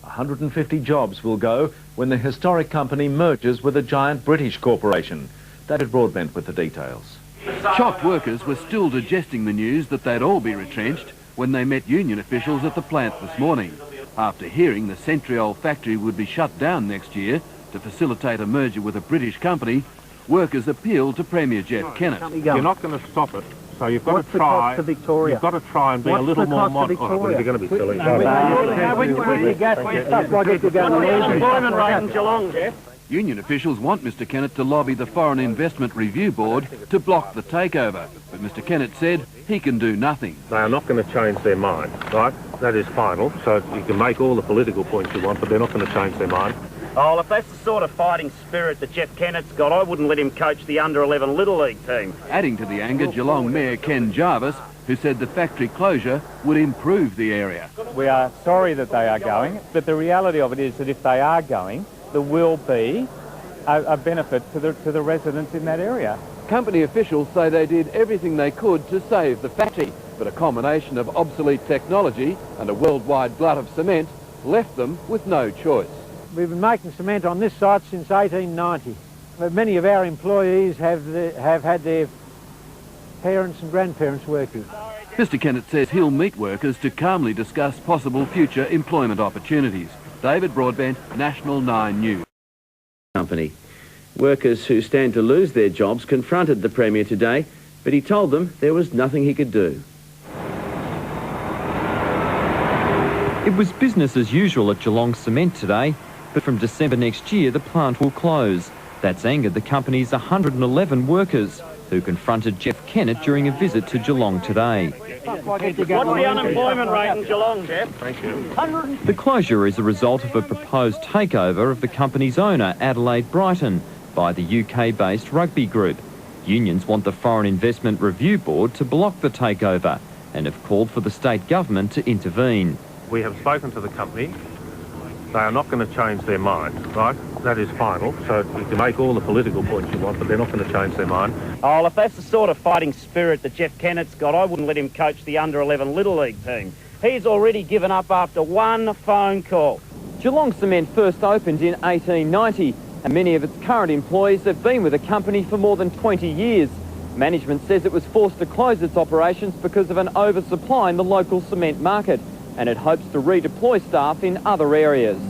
150 jobs will go when the historic company merges with a giant British corporation. David Broadbent with the details. Shocked workers were still digesting the news that they'd all be retrenched when they met union officials at the plant this morning. After hearing the century-old factory would be shut down next year to facilitate a merger with a British company, workers appealed to Premier Jeff Kennett. You're not going to stop it, so you've got What's to try. The cost to Victoria? You've got to try and be a little more modern. Oh, you're going to be silly. Employment rate in Geelong, Jeff. Union officials want Mr. Kennett to lobby the Foreign Investment Review Board to block the takeover, but Mr. Kennett said he can do nothing. They are not going to change their mind, right? That is final, so you can make all the political points you want, but they're not going to change their mind. Oh, if that's the sort of fighting spirit that Jeff Kennett's got, I wouldn't let him coach the under-11 Little League team. Adding to the anger, Geelong Mayor Ken Jarvis, who said the factory closure would improve the area. We are sorry that they are going, but the reality of it is that if they are going, there will be a benefit to the residents in that area. Company officials say they did everything they could to save the factory, but a combination of obsolete technology and a worldwide glut of cement left them with no choice. We've been making cement on this site since 1890. But many of our employees have had their parents and grandparents working. Mr. Kennett says he'll meet workers to calmly discuss possible future employment opportunities. David Broadbent, National 9 News. Company. Workers who stand to lose their jobs confronted the Premier today, but he told them there was nothing he could do. It was business as usual at Geelong Cement today, but from December next year the plant will close. That's angered the company's 111 workers, who confronted Jeff Kennett during a visit to Geelong today. What's the unemployment rate in Geelong, Jeff? Thank you. The closure is a result of a proposed takeover of the company's owner, Adelaide Brighton, by the UK-based rugby group. Unions want the Foreign Investment Review Board to block the takeover and have called for the state government to intervene. We have spoken to the company. They are not going to change their mind, right? That is final, so you can make all the political points you want, but they're not going to change their mind. Oh, if that's the sort of fighting spirit that Jeff Kennett's got, I wouldn't let him coach the under-11 Little League team. He's already given up after one phone call. Geelong Cement first opened in 1890, and many of its current employees have been with the company for more than 20 years. Management says it was forced to close its operations because of an oversupply in the local cement market, and it hopes to redeploy staff in other areas.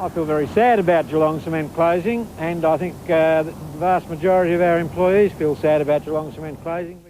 I feel very sad about Geelong Cement closing, and I think the vast majority of our employees feel sad about Geelong Cement closing.